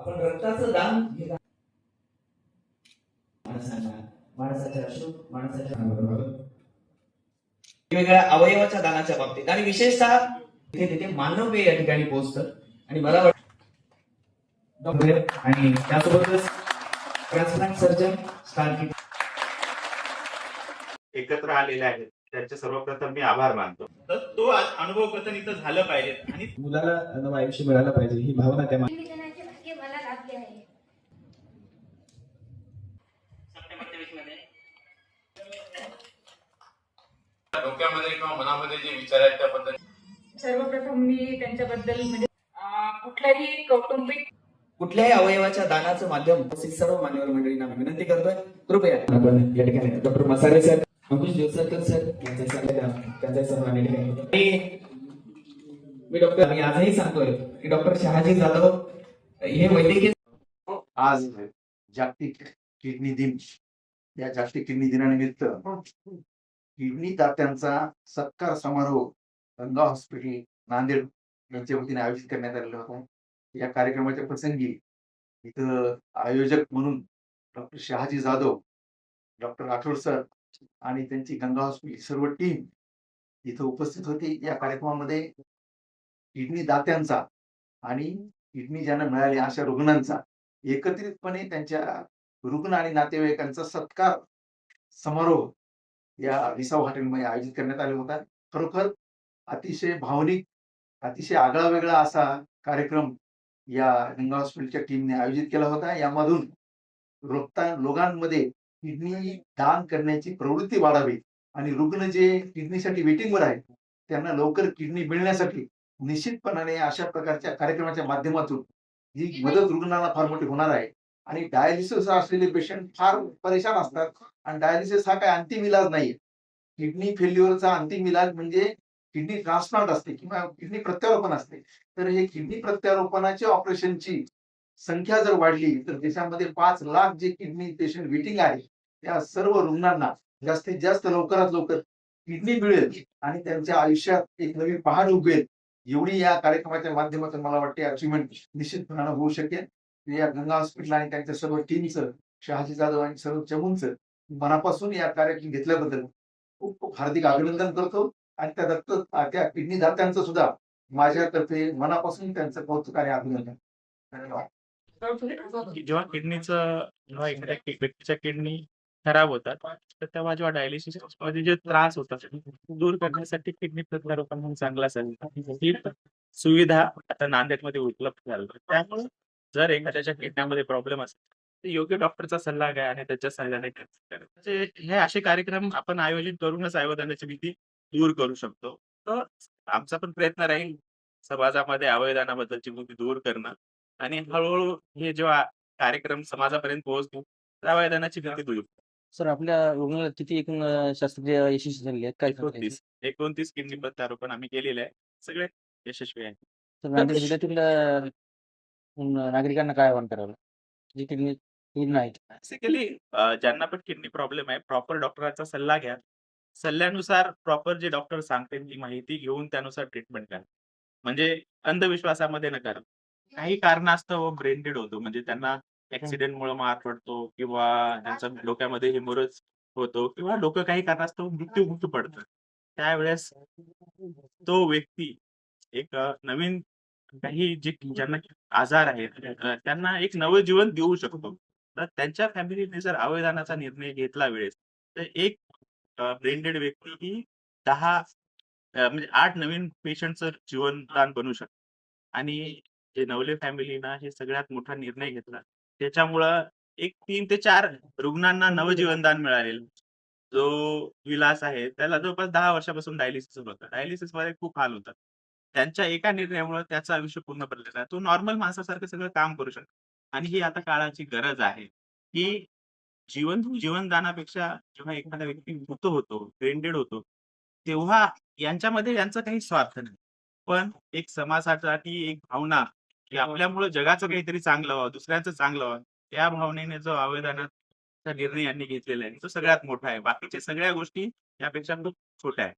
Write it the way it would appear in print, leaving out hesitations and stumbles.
आपण रक्ताचं दान घेता माणसांना, माणसाच्या अश्रू, माणसाच्या वेगवेगळ्या अवयवाच्या दानाच्या बाबतीत आणि विशेषतः तिथे तिथे मानव्य या ठिकाणी पोहोचतं. आणि मला वाटतं आणि त्यासोबतच ट्रान्सप्लांट सर्जन स्टार एकत्र आलेले आहेत त्यांचे सर्वप्रथम मी आभार मानतो. तर तो अनुभव कथन इथं झालं पाहिजे आणि मुलाला नवं आयुष्य मिळालं पाहिजे ही भावना त्या भाग्य मला लाभले आहे. डोक्यामध्ये किंवा मनामध्ये जे विचार आहेत त्याबद्दल सर्वप्रथम मी त्यांच्याबद्दल म्हणजे कुठल्याही कौटुंबिक कुठल्याही अवयवाच्या दानाचं माध्यम सर्व मान्यवर मंडळींना विनंती करतोय, कृपया आपण या ठिकाणी डॉक्टर मसारे सर, अंकुश देवसरकर सर त्यांचा सर्वांनी मी डॉक्टर मी आजही सांगतोय की डॉक्टर शहाजी जाधव हे वैद्यकीय आज जागतिक किडनी दिन, या जागतिक किडनी दिनानिमित्त किडनी दात्यांचा सत्कार समारोह गंगा हॉस्पिटल नांदेड यांच्या वतीने आयोजित करण्यात आलेला होता. या कार्यक्रमाच्या प्रसंगी इथं आयोजक म्हणून doctor Shahaji Jadhav, doctor Rathod sir आणि त्यांची गंगा हॉस्पिटल सर्व टीम इथं उपस्थित होती. या कार्यक्रमामध्ये किडनी दात्यांचा आणि किडनी ज्यांना मिळाली अशा रुग्णांचा एकत्रितपणे त्यांच्या रुग्ण आणि नातेवाईकांचा सत्कार समारोह या विसाव हॉटेलमध्ये आयोजित करण्यात आला होता. खरोखर अतिशय भावनिक, अतिशय आगळा वेगळा असा कार्यक्रम या गंगा हॉस्पिटलच्या टीमने आयोजित केला होता. यामधून लोकांमध्ये किडनी दान करण्याची प्रवृत्ती वाढावी आणि रुग्ण जे किडनीसाठी वेटिंगवर आहेत त्यांना लवकर किडनी मिळण्यासाठी निश्चितपणाने अशा प्रकारच्या कार्यक्रमाच्या माध्यमातून ही मदत रुग्णांना फार मोठी होणार आहे. आणि डायलिसिस असलेले पेशंट फार परेशान असतात आणि डायलिसिस हा काय अंतिम इलाज नाहीये. किडनी फेल्युअरचा अंतिम इलाज म्हणजे किडनी ट्रान्सप्लांट असते किंवा किडनी प्रत्यारोपण असते. तर हे किडनी प्रत्यारोपणाच्या ऑपरेशनची संख्या जर वाढली तर देशामध्ये 5 लाख जे किडनी पेशंट वेटिंग आहे त्या सर्व रुग्णांना जास्तीत जास्त लवकरात लवकर किडनी मिळेल आणि त्यांच्या आयुष्यात एक नवीन पहाड उगवेल, एवढी या कार्यक्रमाच्या माध्यमातून मला वाटते अचिव्हमेंट निश्चितपणाने होऊ शकेल. या गंगा हॉस्पिटल आणि त्यांच्या सर्व टीमचं, शहाजी जाधव आणि सर्व चमूंचं मनापासून या कार्यक्रम घेतल्याबद्दल खूप खूप हार्दिक अभिनंदन करतो. आणि त्या किडनी दात्यांचं सुद्धा माझ्यातर्फे मनापासून त्यांचं कौतुक आणि अभिनंदन. धन्यवाद. जेव्हा एखाद्या व्यक्तीच्या किडनी खराब होतात तर तेव्हा जेव्हा डायलिसिस मध्ये जे त्रास होतात दूर करण्यासाठी किडनी प्रत्यारोपण म्हणून चांगला ही सुविधा आता नांदेडमध्ये उपलब्ध झाली. त्यामुळे जर एखाद्याच्या किडन्यामध्ये प्रॉब्लेम असेल तर योग्य डॉक्टरचा सल्ला घ्या आणि त्याच्या सल्ल्याने हे असे कार्यक्रम आपण आयोजित करूनच अवयवदानाची भीती दूर करू शकतो. तर आमचा पण प्रयत्न राहील समाजामध्ये अवयवदानाबद्दलची भीती दूर करणं आणि हळूहळू हे जेव्हा कार्यक्रम समाजापर्यंत पोहोचतो तर अवयवदानाची भीती दूर. सर आपल्या रुग्णालयात किती एकूण शस्त्रक्रिया यशस्वी झालेली आहेत? काय 29 किडनी प्रत्यारोपण आम्ही केलेले आहे, सगळे यशस्वी आहे. तर नांदेड जिल्ह्यातील नागरिकांना काय आवाहन करावं जी किडनी रुग्ण आहेत? बेसिकली ज्यांना पण किडनी प्रॉब्लेम आहे प्रॉपर डॉक्टरांचा सल्ला घ्या. सल्ल्यानुसार प्रॉपर जे डॉक्टर सांगतील ती माहिती घेऊन त्यानुसार ट्रीटमेंट करा. म्हणजे अंधविश्वासामध्ये नका. काही कारणास्तव ब्रेन डेड होतो, म्हणजे त्यांना ऍक्सिडेंटमुळे मार पडतो किंवा त्यांच्या डोक्यामध्ये हेमोरेज होतो किंवा डोकं काही कारणास्तव मृत्यू पडतं. त्यावेळेस तो व्यक्ती एक नवीन काही ज्यांना आजार आहेत त्यांना एक नवं जीवन देऊ शकतो. तर त्यांच्या फॅमिलीने जर अवयवदानाचा निर्णय घेतला वेळेस तर एक ब्रेन डेड व्यक्ती ही 10 म्हणजे 8 नवीन पेशंटचं जीवनदान बनू शकतं. आणि जे नवले फॅमिलीना हे सगळ्यात मोठा निर्णय घेतला त्याच्यामुळं एक 3 ते 4 रुग्णांना नवजीवनदान मिळालेलं. जो विलास आहे त्याला जवळपास 10 वर्षापासून डायलिसिस होतं. डायलिसिस मध्ये खूप हाल होतात. त्यांच्या एका निर्णयामुळे त्याचं आयुष्य पूर्ण बदललेलं आहे. तो नॉर्मल माणसासारखं सगळं काम करू शकतो. आणि ही आता काळाची गरज आहे की जीवनदानापेक्षा जेव्हा एखादा व्यक्ती मृत होतो, ब्रेन होतो, तेव्हा यांच्यामध्ये यांचा काही स्वार्थ नाही. पण एक समाजासाठी एक भावना की आपल्यामुळे जगाचं काहीतरी चांगलं व्हावं, दुसऱ्याचं चांगलं व्हावं, त्या भावनेने जो अवयवदानाचा निर्णय यांनी घेतलेला आहे तो सगळ्यात मोठा आहे. बाकीच्या सगळ्या गोष्टी यापेक्षा खूप छोट्या आहेत.